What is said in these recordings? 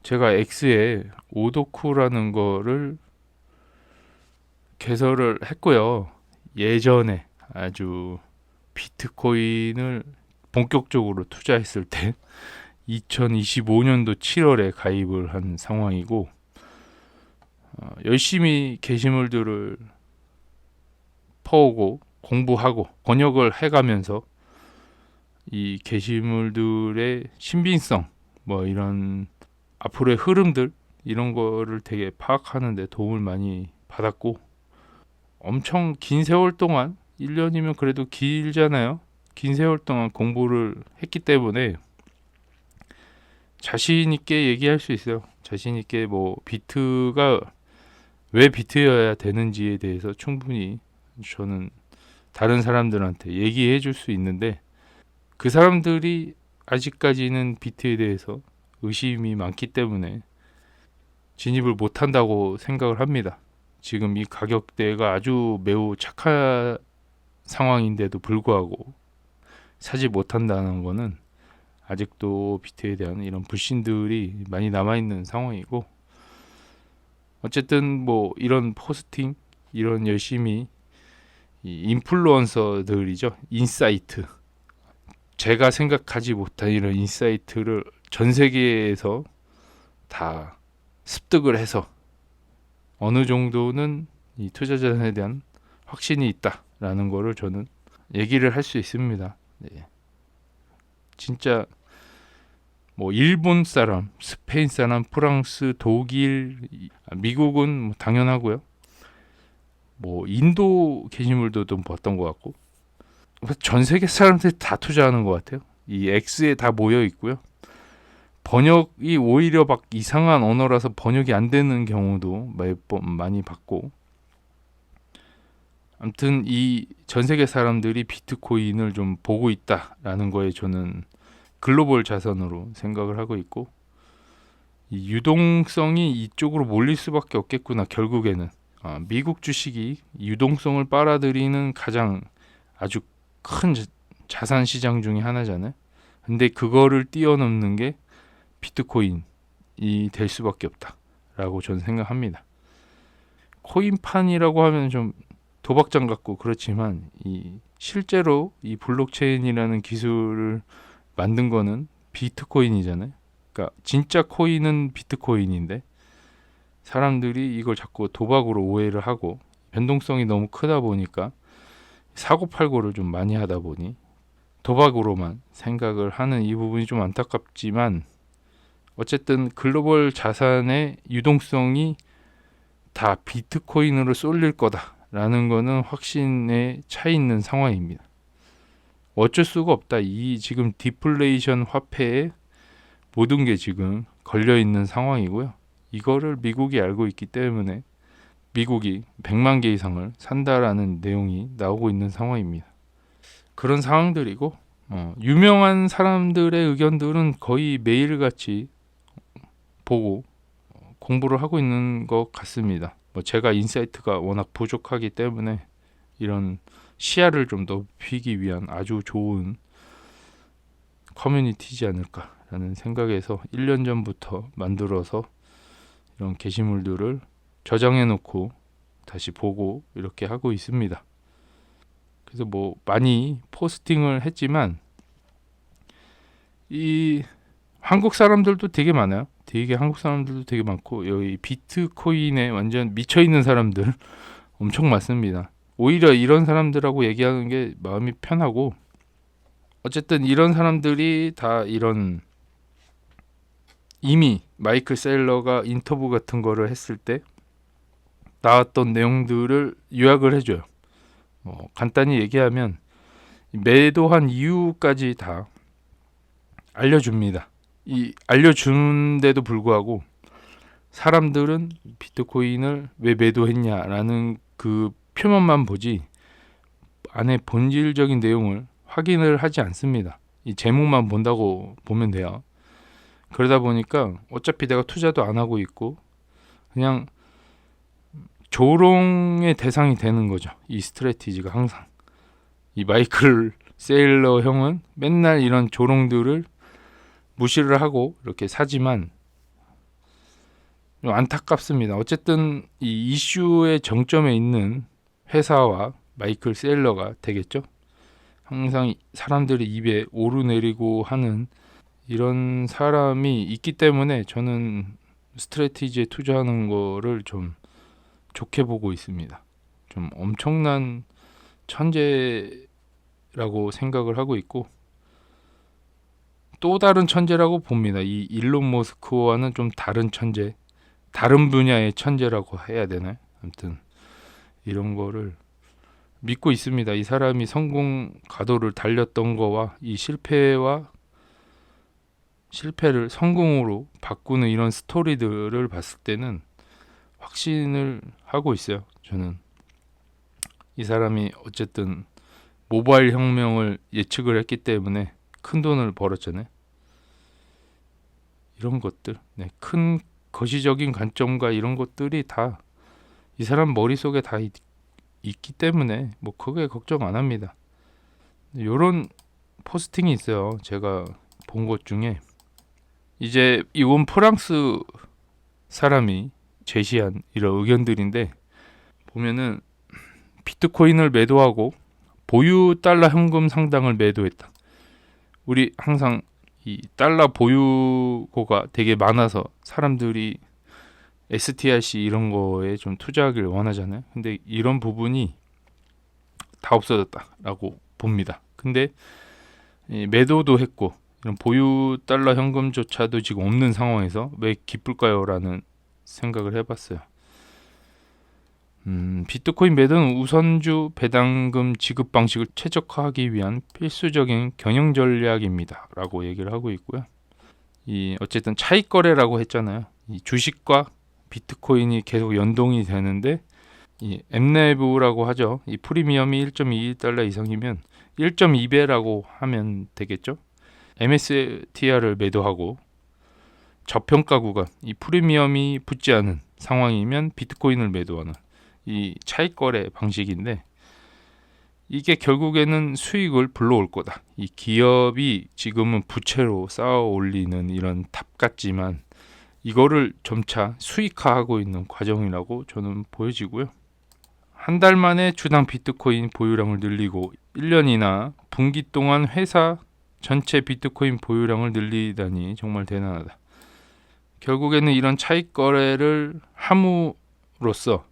제가 X에 오도쿠라는 거를 개설을 했고요. 예전에 아주 비트코인을 본격적으로 투자했을 때 2025년도 7월에 가입을 한 상황이고, 열심히 게시물들을 퍼오고 공부하고 번역을 해가면서 이 게시물들의 신빙성, 뭐 이런 앞으로의 흐름들, 이런 거를 되게 파악하는 데 도움을 많이 받았고, 엄청 긴 세월 동안, 1년이면 그래도 길잖아요. 긴 세월 동안 공부를 했기 때문에 자신 있게 얘기할 수 있어요. 자신 있게 뭐 비트가 왜 비트여야 되는지에 대해서 충분히 저는 다른 사람들한테 얘기해 줄 수 있는데, 그 사람들이 아직까지는 비트에 대해서 의심이 많기 때문에 진입을 못 한다고 생각을 합니다. 지금 이 가격대가 아주 매우 착한 상황인데도 불구하고 사지 못한다는 거는 아직도 비트에 대한 이런 불신들이 많이 남아있는 상황이고, 어쨌든 뭐 이런 포스팅, 이런 열심히 이 인플루언서들이죠. 인사이트, 제가 생각하지 못한 이런 인사이트를 전 세계에서 다 습득을 해서 어느 정도는 이 투자자산에 대한 확신이 있다라는 거를 저는 얘기를 할 수 있습니다. 네. 진짜 뭐 일본 사람, 스페인 사람, 프랑스, 독일, 미국은 뭐 당연하고요. 뭐 인도 게시물도 좀 봤던 것 같고, 전 세계 사람들이 다 투자하는 것 같아요. 이 X에 다 모여 있고요. 번역이 오히려 막 이상한 언어라서 번역이 안 되는 경우도 몇 번 많이 봤고, 아무튼 이 전 세계 사람들이 비트코인을 좀 보고 있다라는 거에 저는 글로벌 자산으로 생각을 하고 있고, 이 유동성이 이쪽으로 몰릴 수밖에 없겠구나. 결국에는 미국 주식이 유동성을 빨아들이는 가장 아주 큰 자산 시장 중에 하나잖아요. 근데 그거를 뛰어넘는 게 비트코인이 될 수밖에 없다라고 저는 생각합니다. 코인판이라고 하면 좀 도박장 같고 그렇지만, 이 실제로 이 블록체인이라는 기술을 만든 거는 비트코인이잖아요. 그러니까 진짜 코인은 비트코인인데 사람들이 이걸 자꾸 도박으로 오해를 하고, 변동성이 너무 크다 보니까 사고팔고를 좀 많이 하다 보니 도박으로만 생각을 하는 이 부분이 좀 안타깝지만, 어쨌든 글로벌 자산의 유동성이 다 비트코인으로 쏠릴 거다라는 거는 확신에 차 있는 상황입니다. 어쩔 수가 없다. 이 지금 디플레이션 화폐에 모든 게 지금 걸려 있는 상황이고요. 이거를 미국이 알고 있기 때문에 미국이 100만 개 이상을 산다라는 내용이 나오고 있는 상황입니다. 그런 상황들이고, 유명한 사람들의 의견들은 거의 매일같이 보고 공부를 하고 있는 것 같습니다. 뭐 제가 인사이트가 워낙 부족하기 때문에 이런 시야를 좀 넓히기 위한 아주 좋은 커뮤니티지 않을까라는 생각에서 1년 전부터 만들어서 이런 게시물들을 저장해 놓고 다시 보고 이렇게 하고 있습니다. 그래서 뭐 많이 포스팅을 했지만 이 한국 사람들도 되게 많아요. 되게 한국 사람들도 되게 많고, 여기 비트코인에 완전 미쳐 있는 사람들 엄청 많습니다. 오히려 이런 사람들하고 얘기하는 게 마음이 편하고, 어쨌든 이런 사람들이 다 이런 이미 마이클 셀러가 인터뷰 같은 거를 했을 때 나왔던 내용들을 요약을 해줘요. 간단히 얘기하면 매도한 이유까지 다 알려줍니다. 이 알려주는데도 불구하고 사람들은 비트코인을 왜 매도했냐라는 그 표면만 보지 안에 본질적인 내용을 확인을 하지 않습니다. 이 제목만 본다고 보면 돼요. 그러다 보니까 어차피 내가 투자도 안 하고 있고 그냥 조롱의 대상이 되는 거죠. 이 스트래티지가 항상. 이 마이클 세일러 형은 맨날 이런 조롱들을 무시를 하고 이렇게 사지만, 좀 안타깝습니다. 어쨌든 이 이슈의 정점에 있는 회사와 마이클 세일러가 되겠죠. 항상 사람들이 입에 오르내리고 하는 이런 사람이 있기 때문에 저는 스트래티지에 투자하는 거를 좀 좋게 보고 있습니다. 좀 엄청난 천재라고 생각을 하고 있고 또 다른 천재라고 봅니다. 이 일론 머스크와는 좀 다른 천재, 다른 분야의 천재라고 해야 되나요? 아무튼 이런 거를 믿고 있습니다. 이 사람이 성공 가도를 달렸던 거와 이 실패를 성공으로 바꾸는 이런 스토리들을 봤을 때는 확신을 하고 있어요. 저는 이 사람이 어쨌든 모바일 혁명을 예측을 했기 때문에 큰 돈을 벌었잖아요. 이런 것들, 네, 큰 거시적인 관점과 이런 것들이 다 이 사람 머릿속에 다 있기 때문에 뭐 그게 걱정 안 합니다. 이런 포스팅이 있어요. 제가 본 것 중에 이제 이건 프랑스 사람이 제시한 이런 의견들인데 보면은 비트코인을 매도하고 보유 달러 현금 상당을 매도했다. 우리 항상 이 달러 보유고가 되게 많아서 사람들이 STRC 이런 거에 좀 투자하길 원하잖아요. 근데 이런 부분이 다 없어졌다라고 봅니다. 근데 매도도 했고 이런 보유 달러 현금조차도 지금 없는 상황에서 왜 기쁠까요? 라는 생각을 해봤어요. 비트코인 매도는 우선주 배당금 지급 방식을 최적화하기 위한 필수적인 경영 전략입니다. 라고 얘기를 하고 있고요. 이 어쨌든 차익 거래라고 했잖아요. 이 주식과 비트코인이 계속 연동이 되는데 이 엠네브라고 하죠. 이 프리미엄이 1.21달러 이상이면 1.2배라고 하면 되겠죠. MSTR을 매도하고 저평가 구간, 이 프리미엄이 붙지 않은 상황이면 비트코인을 매도하는 이 차익 거래 방식인데 이게 결국에는 수익을 불러올 거다. 이 기업이 지금은 부채로 쌓아 올리는 이런 탑 같지만 이거를 점차 수익화하고 있는 과정이라고 저는 보여지고요. 한 달 만에 주당 비트코인 보유량을 늘리고 1년이나 분기 동안 회사 전체 비트코인 보유량을 늘리다니 정말 대단하다. 결국에는 이런 차익 거래를 함으로써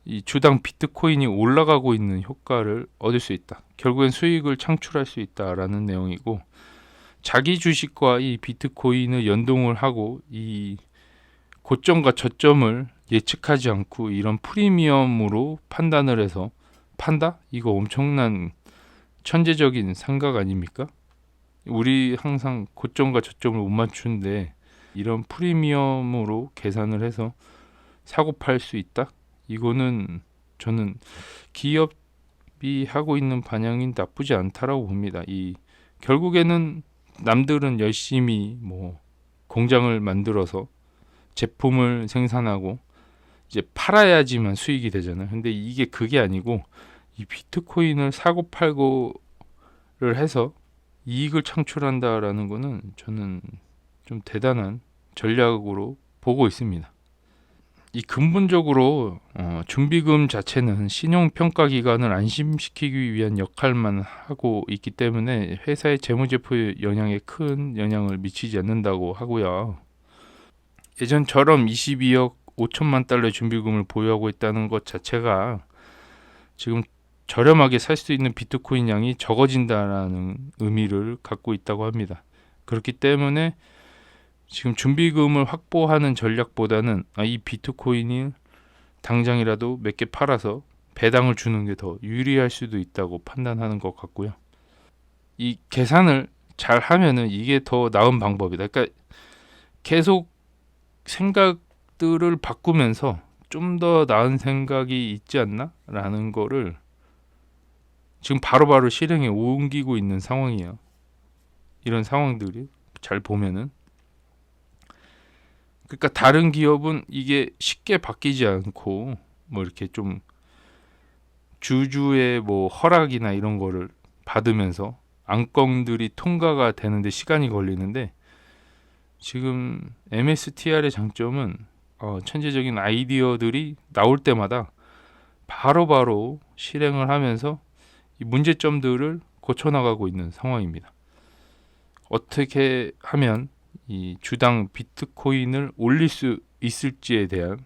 이 주당 비트코인이 올라가고 있는 효과를 얻을 수 있다. 결국엔 수익을 창출할 수 있다라는 내용이고 자기 주식과 이 비트코인을 연동을 하고 이 고점과 저점을 예측하지 않고 이런 프리미엄으로 판단을 해서 판다? 이거 엄청난 천재적인 생각 아닙니까? 우리 항상 고점과 저점을 못 맞추는데 이런 프리미엄으로 계산을 해서 사고 팔 수 있다? 이거는 저는 기업이 하고 있는 방향이 나쁘지 않다라고 봅니다. 이 결국에는 남들은 열심히 뭐 공장을 만들어서 제품을 생산하고 이제 팔아야지만 수익이 되잖아요. 근데 이게 그게 아니고 이 비트코인을 사고 팔고를 해서 이익을 창출한다라는 거는 저는 좀 대단한 전략으로 보고 있습니다. 이 근본적으로 준비금 자체는 신용평가기관을 안심시키기 위한 역할만 하고 있기 때문에 회사의 재무제표 영향에 큰 영향을 미치지 않는다고 하고요. 예전처럼 22억 5천만 달러의 준비금을 보유하고 있다는 것 자체가 지금 저렴하게 살 수 있는 비트코인 양이 적어진다라는 의미를 갖고 있다고 합니다. 그렇기 때문에 지금 준비금을 확보하는 전략보다는 이 비트코인이 당장이라도 몇 개 팔아서 배당을 주는 게 더 유리할 수도 있다고 판단하는 것 같고요. 이 계산을 잘 하면은 이게 더 나은 방법이다. 그러니까 계속 생각들을 바꾸면서 좀 더 나은 생각이 있지 않나? 라는 거를 지금 바로바로 실행에 옮기고 있는 상황이에요. 이런 상황들이 잘 보면은 그러니까 다른 기업은 이게 쉽게 바뀌지 않고 뭐 이렇게 좀 주주의 뭐 허락이나 이런 거를 받으면서 안건들이 통과가 되는데 시간이 걸리는데 지금 MSTR의 장점은 천재적인 아이디어들이 나올 때마다 바로바로 실행을 하면서 이 문제점들을 고쳐나가고 있는 상황입니다. 어떻게 하면 이 주당 비트코인을 올릴 수 있을지에 대한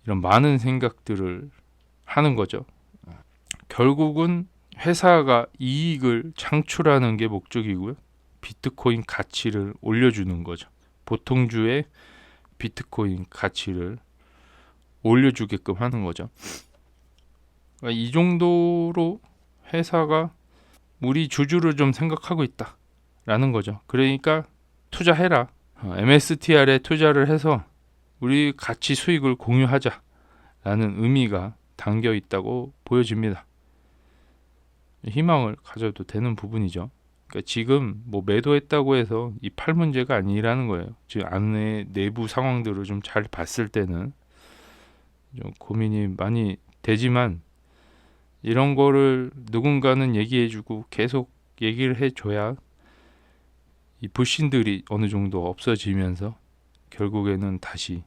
이런 많은 생각들을 하는 거죠. 결국은 회사가 이익을 창출하는 게 목적이고요. 비트코인 가치를 올려주는 거죠. 보통주의 비트코인 가치를 올려주게끔 하는 거죠. 그러니까 이 정도로 회사가 우리 주주를 좀 생각하고 있다라는 거죠. 그러니까 투자해라. MSTR에 투자를 해서 우리 같이 수익을 공유하자라는 의미가 담겨 있다고 보여집니다. 희망을 가져도 되는 부분이죠. 그러니까 지금 뭐 매도했다고 해서 이 팔 문제가 아니라는 거예요. 지금 안에 내부 상황들을 좀 잘 봤을 때는 좀 고민이 많이 되지만 이런 거를 누군가는 얘기해주고 계속 얘기를 해줘야 이 불신들이 어느 정도 없어지면서 결국에는 다시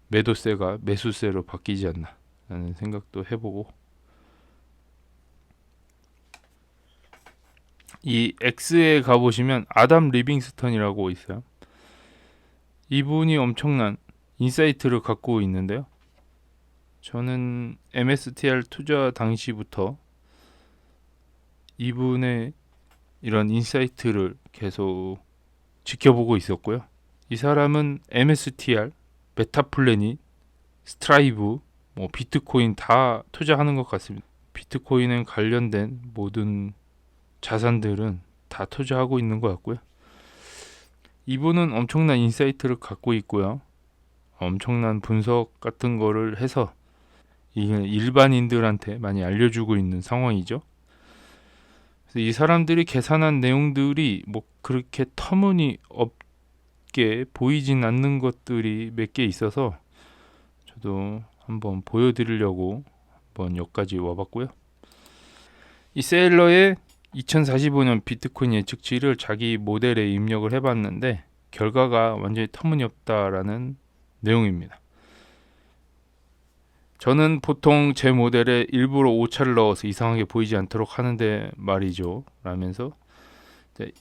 매도세가 매수세로 바뀌지 않나 라는 생각도 해보고, 이 X에 가보시면 아담 리빙스턴이라고 있어요. 이분이 엄청난 인사이트를 갖고 있는데요. 저는 MSTR 투자 당시부터 이분의 이런 인사이트를 계속 지켜보고 있었고요. 이 사람은 MSTR, 메타플래닛, 스트라이브, 비트코인 다 투자하는 것 같습니다. 비트코인에 관련된 모든 자산들은 다 투자하고 있는 것 같고요. 이분은 엄청난 인사이트를 갖고 있고요. 엄청난 분석 같은 거를 해서 일반인들한테 많이 알려주고 있는 상황이죠. 그래서 이 사람들이 계산한 내용들이 뭐 그렇게 터무니없게 보이진 않는 것들이 몇 개 있어서 저도 한번 보여드리려고 한번 여기까지 와봤고요. 이 세일러의 2045년 비트코인 예측치를 자기 모델에 입력을 해봤는데 결과가 완전히 터무니없다라는 내용입니다. 저는 보통 제 모델에 일부러 오차를 넣어서 이상하게 보이지 않도록 하는데 말이죠 라면서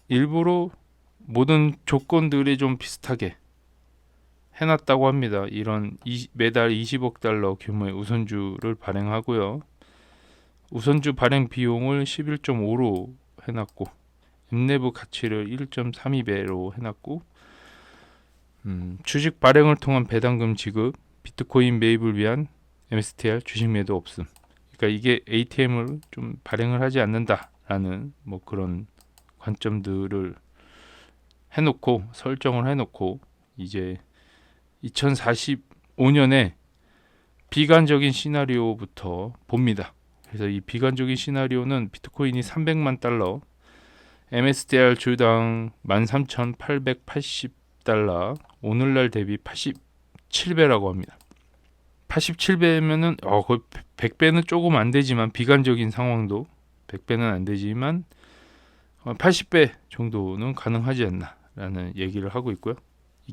일부러 모든 조건들이 좀 비슷하게 해놨다고 합니다. 이런 매달 20억 달러 규모의 우선주를 발행하고요. 우선주 발행 비용을 11.5로 해놨고 엠내부 가치를 1.32배로 해놨고 주식 발행을 통한 배당금 지급, 비트코인 매입을 위한 MSTR 주식 매도 없음. 그러니까 이게 ATM을 좀 발행을 하지 않는다라는 뭐 그런 관점들을 해놓고 설정을 해놓고 이제 2045년에 비관적인 시나리오부터 봅니다. 그래서 이 비관적인 시나리오는 비트코인이 300만 달러, MSTR 주당 13,880달러, 오늘날 대비 87배라고 합니다. 87배면은 거의 100배는 조금 안 되지만 비관적인 상황도 100배는 안 되지만 80배 정도는 가능하지 않나라는 얘기를 하고 있고요.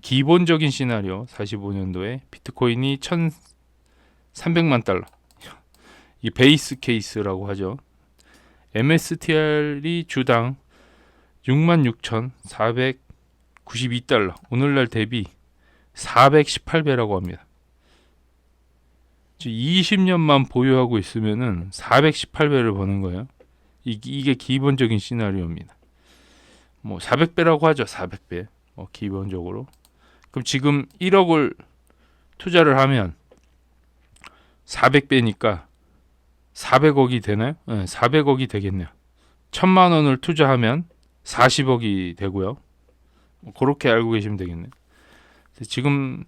기본적인 시나리오 45년도에 비트코인이 1,300만 달러, 이 베이스 케이스라고 하죠. MSTR이 주당 66,492달러, 오늘날 대비 418배라고 합니다. 20년만 보유하고 있으면은 418배를 버는 거예요. 이게 기본적인 시나리오입니다. 뭐 400배라고 하죠. 400배. 기본적으로. 그럼 지금 1억을 투자를 하면 400배니까 400억이 되나요? 네, 400억이 되겠네요. 1000만 원을 투자하면 40억이 되고요. 그렇게 알고 계시면 되겠네요. 지금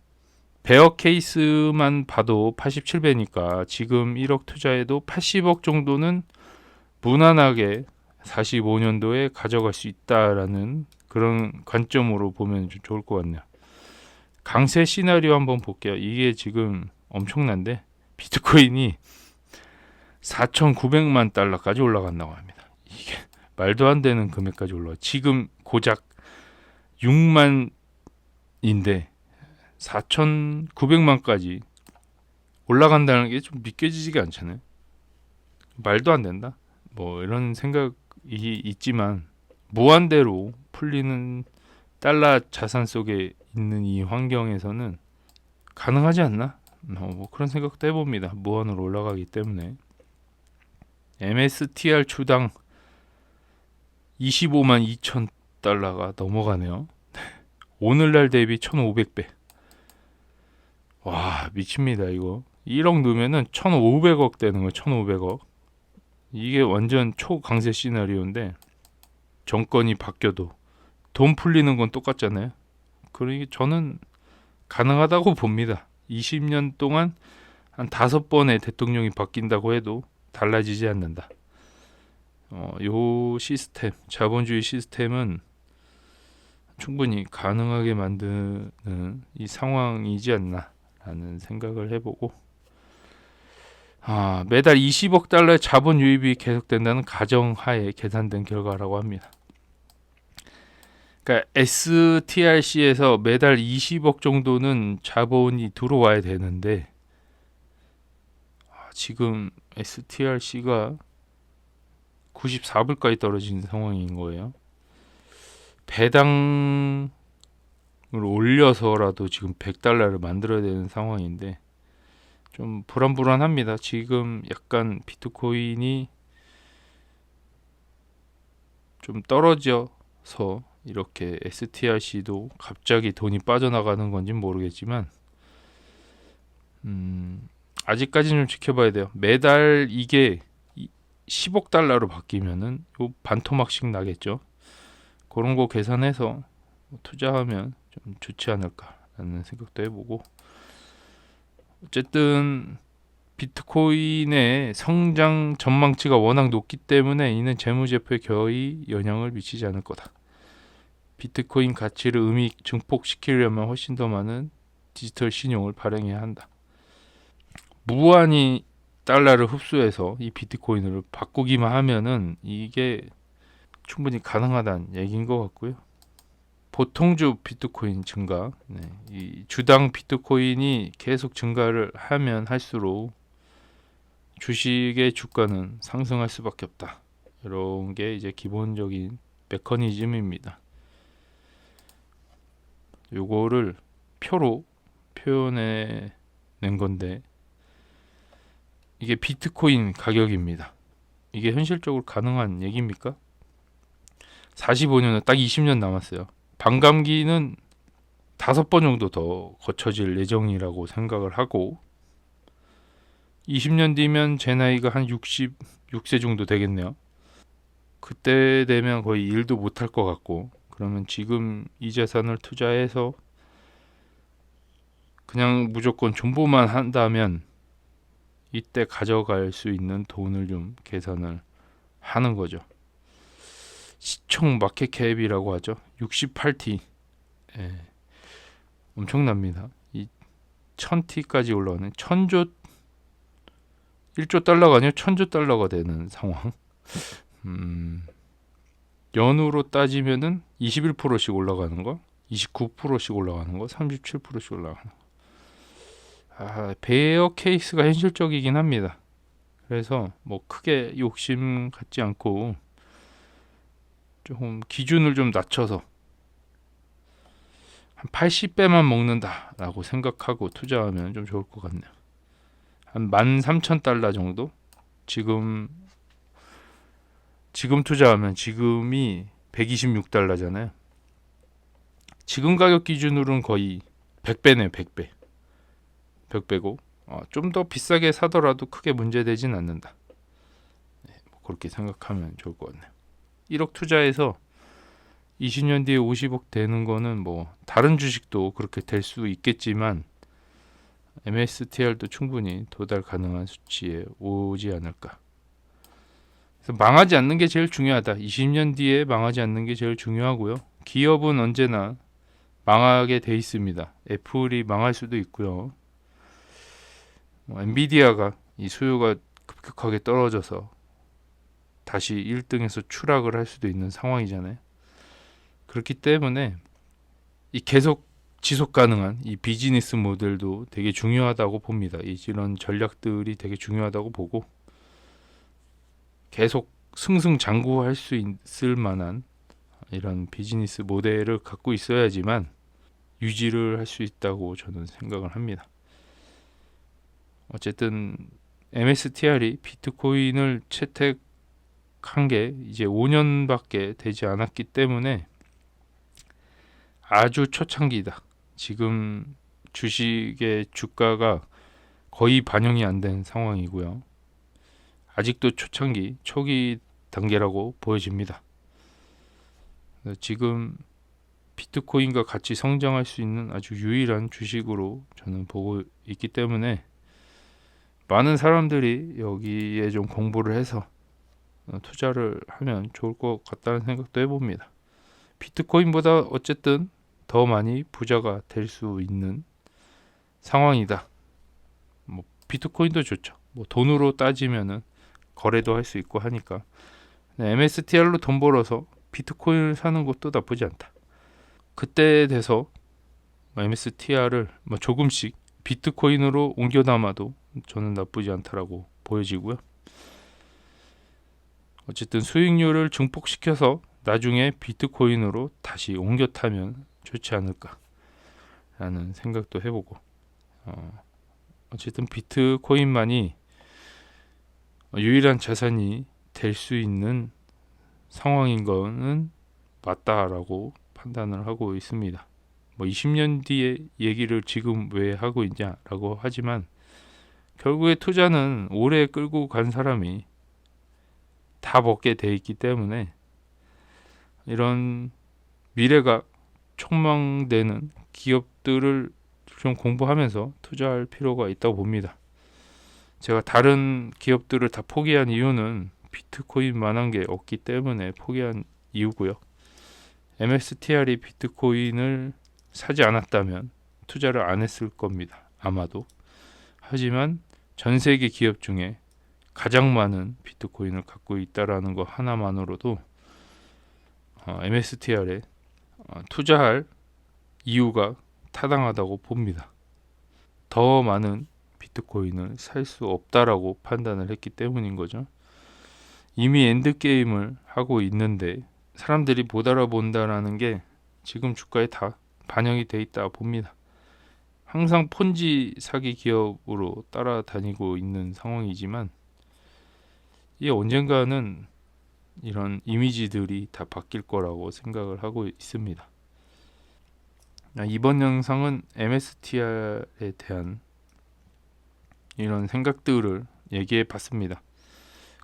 베어 케이스만 봐도 87배니까 지금 1억 투자해도 80억 정도는 무난하게 45년도에 가져갈 수 있다라는 그런 관점으로 보면 좀 좋을 것 같네요. 강세 시나리오 한번 볼게요. 이게 지금 엄청난데 비트코인이 4,900만 달러까지 올라간다고 합니다. 이게 말도 안 되는 금액까지 올라가. 지금 고작 6만인데 4,900만까지 올라간다는 게 좀 믿겨지지가 않잖아요. 말도 안 된다. 뭐 이런 생각이 있지만 무한대로 풀리는 달러 자산 속에 있는 이 환경에서는 가능하지 않나? 뭐 그런 생각도 해봅니다. 무한으로 올라가기 때문에. MSTR 주당 25만 2천 달러가 넘어가네요. 오늘날 대비 1,500배. 와, 미칩니다 이거. 1억 넣으면은 1,500억 되는 거예요. 1,500억. 이게 완전 초강세 시나리오인데 정권이 바뀌어도 돈 풀리는 건 똑같잖아요. 그러니 저는 가능하다고 봅니다. 20년 동안 한 5번의 대통령이 바뀐다고 해도 달라지지 않는다. 요 시스템, 자본주의 시스템은 충분히 가능하게 만드는 이 상황이지 않나라는 생각을 해보고, 매달 20억 달러의 자본 유입이 계속된다는 가정하에 계산된 결과라고 합니다. 그러니까 STRC에서 매달 20억 정도는 자본이 들어와야 되는데 지금 STRC가 94불까지 떨어진 상황인 거예요. 배당을 올려서라도 지금 100달러를 만들어야 되는 상황인데 좀 불안합니다. 지금 약간 비트코인이 좀 떨어져서 이렇게 STRC도 갑자기 돈이 빠져나가는 건지 모르겠지만 아직까지는 좀 지켜봐야 돼요. 매달 이게 10억 달러로 바뀌면은 요 반토막씩 나겠죠. 그런 거 계산해서 투자하면 좀 좋지 않을까라는 생각도 해보고, 어쨌든 비트코인의 성장 전망치가 워낙 높기 때문에 이는 재무제표에 거의 영향을 미치지 않을 거다. 비트코인 가치를 의미 증폭시키려면 훨씬 더 많은 디지털 신용을 발행해야 한다. 무한히 달러를 흡수해서 이 비트코인으로 바꾸기만 하면은 이게 충분히 가능하다는 얘기인 것 같고요. 보통주 비트코인 증가, 이 주당 비트코인이 계속 증가를 하면 할수록 주식의 주가는 상승할 수밖에 없다. 이런 게 이제 기본적인 메커니즘입니다. 요거를 표로 표현해 낸 건데 이게 비트코인 가격입니다. 이게 현실적으로 가능한 얘기입니까? 45년은 딱 20년 남았어요. 반감기는 5번 정도 더 거쳐질 예정이라고 생각을 하고 20년 뒤면 제 나이가 한 66세 정도 되겠네요. 그때 되면 거의 일도 못할 것 같고, 그러면 지금 이 자산을 투자해서 그냥 무조건 존버만 한다면 이때 가져갈 수 있는 돈을 좀 계산을 하는 거죠. 시총 마켓캡이라고 하죠. 68T. 엄청납니다. 이 1000T까지 올라가는 1000조 1조 달러가 아니라 1000조 달러가 되는 상황. 연으로 따지면은 21%씩 올라가는 거, 29%씩 올라가는 거, 37%씩 올라가는 거. 베어 케이스가 현실적이긴 합니다. 그래서 뭐 크게 욕심 갖지 않고 조금 기준을 좀 낮춰서 한 80배만 먹는다라고 생각하고 투자하면 좀 좋을 것 같네요. 한 13,000달러 정도? 지금 투자하면 지금이 126달러잖아요. 지금 가격 기준으로는 거의 100배네요. 100배. 100배고 좀 더 비싸게 사더라도 크게 문제되진 않는다. 뭐 그렇게 생각하면 좋을 것 같네요. 1억 투자해서 20년 뒤에 50억 되는 거는 뭐 다른 주식도 그렇게 될 수 있겠지만 MSTR도 충분히 도달 가능한 수치에 오지 않을까. 그래서 망하지 않는 게 제일 중요하다. 20년 뒤에 망하지 않는 게 제일 중요하고요. 기업은 언제나 망하게 돼 있습니다. 애플이 망할 수도 있고요. 엔비디아가 이 수요가 급격하게 떨어져서 다시 1등에서 추락을 할 수도 있는 상황이잖아요. 그렇기 때문에 이 계속 지속 가능한 이 비즈니스 모델도 되게 중요하다고 봅니다. 이런 전략들이 되게 중요하다고 보고 계속 승승장구할 수 있을 만한 이런 비즈니스 모델을 갖고 있어야지만 유지를 할 수 있다고 저는 생각을 합니다. 어쨌든 MSTR이 비트코인을 채택한 게 이제 5년밖에 되지 않았기 때문에 아주 초창기다. 지금 주식의 주가가 거의 반영이 안 된 상황이고요. 아직도 초기 단계라고 보여집니다. 지금 비트코인과 같이 성장할 수 있는 아주 유일한 주식으로 저는 보고 있기 때문에 많은 사람들이 여기에 좀 공부를 해서 투자를 하면 좋을 것 같다는 생각도 해봅니다. 비트코인보다 어쨌든 더 많이 부자가 될 수 있는 상황이다. 뭐 비트코인도 좋죠. 뭐 돈으로 따지면은 거래도 할 수 있고 하니까 MSTR로 돈 벌어서 비트코인을 사는 것도 나쁘지 않다. 그때 돼서 MSTR을 조금씩 비트코인으로 옮겨 담아도 저는 나쁘지 않다라고 보여지고요. 어쨌든 수익률을 증폭시켜서 나중에 비트코인으로 다시 옮겨 타면 좋지 않을까라는 생각도 해보고 어쨌든 비트코인만이 유일한 자산이 될 수 있는 상황인 거는 맞다라고 판단을 하고 있습니다. 20년 뒤에 얘기를 지금 왜 하고 있냐라고 하지만 결국에 투자는 오래 끌고 간 사람이 다 먹게 돼 있기 때문에 이런 미래가 촉망되는 기업들을 좀 공부하면서 투자할 필요가 있다고 봅니다. 제가 다른 기업들을 다 포기한 이유는 비트코인만한 게 없기 때문에 포기한 이유고요. MSTR이 비트코인을 사지 않았다면 투자를 안 했을 겁니다. 아마도. 하지만 전 세계 기업 중에 가장 많은 비트코인을 갖고 있다라는 것 하나만으로도 MSTR에 투자할 이유가 타당하다고 봅니다. 더 많은 비트코인을 살 수 없다라고 판단을 했기 때문인 거죠. 이미 엔드게임을 하고 있는데 사람들이 못 알아본다라는 게 지금 주가에 다 반영이 돼 있다 봅니다. 항상 폰지 사기 기업으로 따라다니고 있는 상황이지만 이게 언젠가는 이런 이미지들이 다 바뀔 거라고 생각을 하고 있습니다. 이번 영상은 MSTR에 대한 이런 생각들을 얘기해 봤습니다.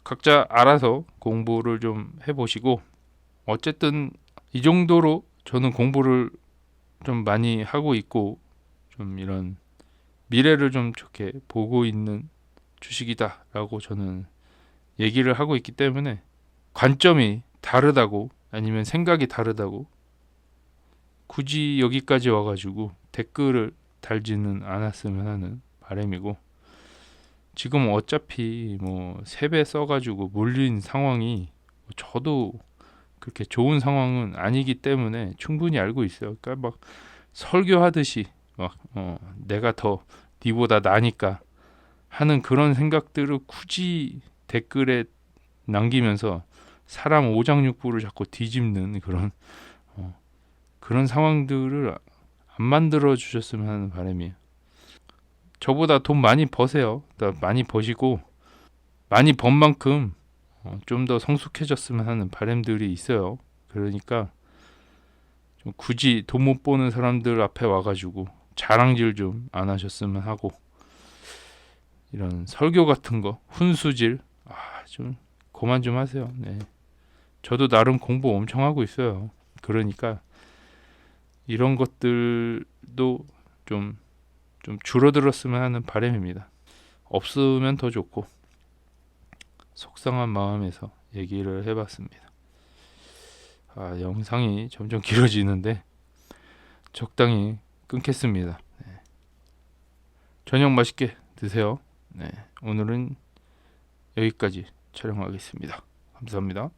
각자 알아서 공부를 좀 해보시고 어쨌든 이 정도로 저는 공부를 좀 많이 하고 있고 좀 이런 미래를 좀 좋게 보고 있는 주식이다 라고 저는 얘기를 하고 있기 때문에 관점이 다르다고 아니면 생각이 다르다고 굳이 여기까지 와가지고 댓글을 달지는 않았으면 하는 바람이고 지금 어차피 3배 써가지고 몰린 상황이 저도 그렇게 좋은 상황은 아니기 때문에 충분히 알고 있어요. 그러니까 막 설교하듯이 내가 더 니보다 나니까 하는 그런 생각들을 굳이 댓글에 남기면서 사람 오장육부를 자꾸 뒤집는 그런 상황들을 안 만들어 주셨으면 하는 바람이에요. 저보다 돈 많이 버세요. 많이 버시고 많이 번 만큼 좀 더 성숙해졌으면 하는 바람들이 있어요. 그러니까 좀 굳이 돈 못 버는 사람들 앞에 와가지고 자랑질 좀 안 하셨으면 하고 이런 설교 같은 거 훈수질 좀 그만 좀 하세요. 네. 저도 나름 공부 엄청 하고 있어요. 그러니까 이런 것들도 좀 줄어들었으면 하는 바람입니다. 없으면 더 좋고 속상한 마음에서 얘기를 해봤습니다. 영상이 점점 길어지는데 적당히 끊겠습니다. 네. 저녁 맛있게 드세요. 네. 오늘은 여기까지 촬영하겠습니다. 감사합니다.